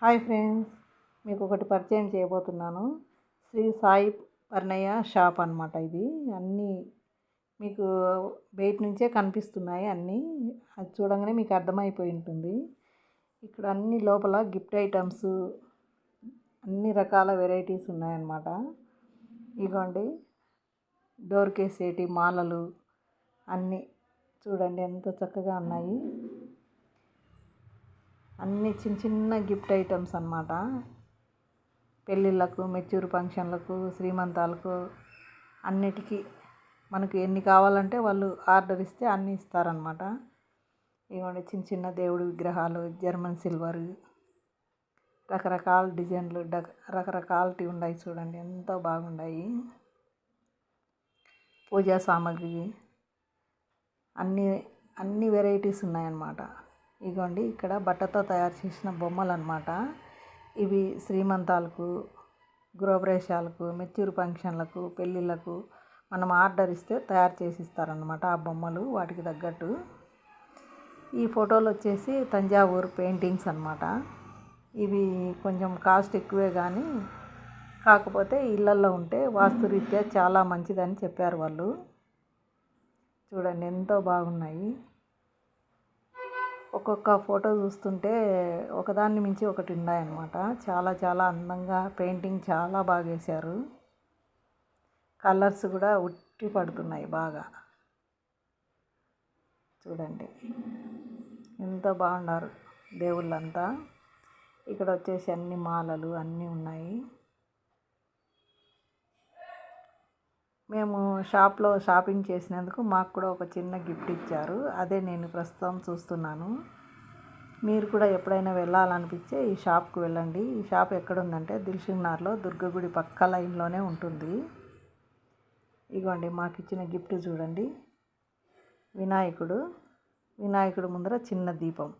Hi friends, మీకు ఒకటి పరిచయం చేయబోతున్నాను. శ్రీ సాయి పరిణయ షాప్ అనమాట. ఇది అన్నీ మీకు బయట నుంచే కనిపిస్తున్నాయి. అన్నీ అది చూడంగానే మీకు అర్థమైపోయి ఉంటుంది. ఇక్కడ అన్ని లోపల గిఫ్ట్ ఐటమ్స్, అన్ని రకాల వెరైటీస్ ఉన్నాయన్నమాట. ఇదిగోండి, డోర్ కేసేటి మాలలు అన్నీ చూడండి ఎంత చక్కగా ఉన్నాయి. అన్నీ చిన్న చిన్న గిఫ్ట్ ఐటమ్స్ అన్నమాట. పెళ్ళిళ్ళకు, మెచ్యూర్ ఫంక్షన్లకు, శ్రీమంతాలకు అన్నిటికీ మనకు ఎన్ని కావాలంటే వాళ్ళు ఆర్డర్ ఇస్తే అన్నీ ఇస్తారనమాట. ఇవ్వండి, చిన్న చిన్న దేవుడి విగ్రహాలు, జర్మన్ సిల్వర్, రకరకాల డిజైన్లు, రకరకాలవి ఉన్నాయి. చూడండి ఎంతో బాగున్నాయి. పూజా సామాగ్రి అన్నీ అన్ని వెరైటీస్ ఉన్నాయన్నమాట. ఇదిగోండి, ఇక్కడ బట్టతో తయారు చేసిన బొమ్మలు అన్నమాట. ఇవి శ్రీమంతాలకు, గృహప్రవేశాలకు, మెచ్యూర్ ఫంక్షన్లకు, పెళ్ళిళ్ళకు మనం ఆర్డర్ ఇస్తే తయారు చేసి ఇస్తారనమాట ఆ బొమ్మలు వాటికి తగ్గట్టు. ఈ ఫోటోలు వచ్చేసి తంజావూరు పెయింటింగ్స్ అన్నమాట. ఇవి కొంచెం కాస్ట్ ఎక్కువే, కానీ కాకపోతే ఇళ్ళల్లో ఉంటే వాస్తురీత్యా చాలా మంచిదని చెప్పారు వాళ్ళు. చూడండి ఎంతో బాగున్నాయి. ఒక్కొక్క ఫోటో చూస్తుంటే ఒకదాన్ని మించి ఒకటి ఉన్నాయన్నమాట. చాలా చాలా అందంగా పెయింటింగ్ చాలా బాగా వేశారు. కలర్స్ కూడా ఉట్టి పడుతున్నాయి బాగా. చూడండి ఎంతో బాగున్నారు దేవుళ్ళంతా. ఇక్కడ వచ్చేసి అన్ని మాలలు అన్నీ ఉన్నాయి. మేము షాప్లో షాపింగ్ చేసినందుకు మాకు కూడా ఒక చిన్న గిఫ్ట్ ఇచ్చారు. అదే నేను ప్రస్తుతం చూస్తున్నాను. మీరు కూడా ఎప్పుడైనా వెళ్ళాలనిపిస్తే ఈ షాప్కి వెళ్ళండి. ఈ షాప్ ఎక్కడుందంటే దిల్సుఖ్నగర్లో దుర్గగుడి పక్క లైన్లోనే ఉంటుంది. ఇదిగోండి, మాకు ఇచ్చిన గిఫ్ట్ చూడండి. వినాయకుడు ముందర చిన్న దీపం.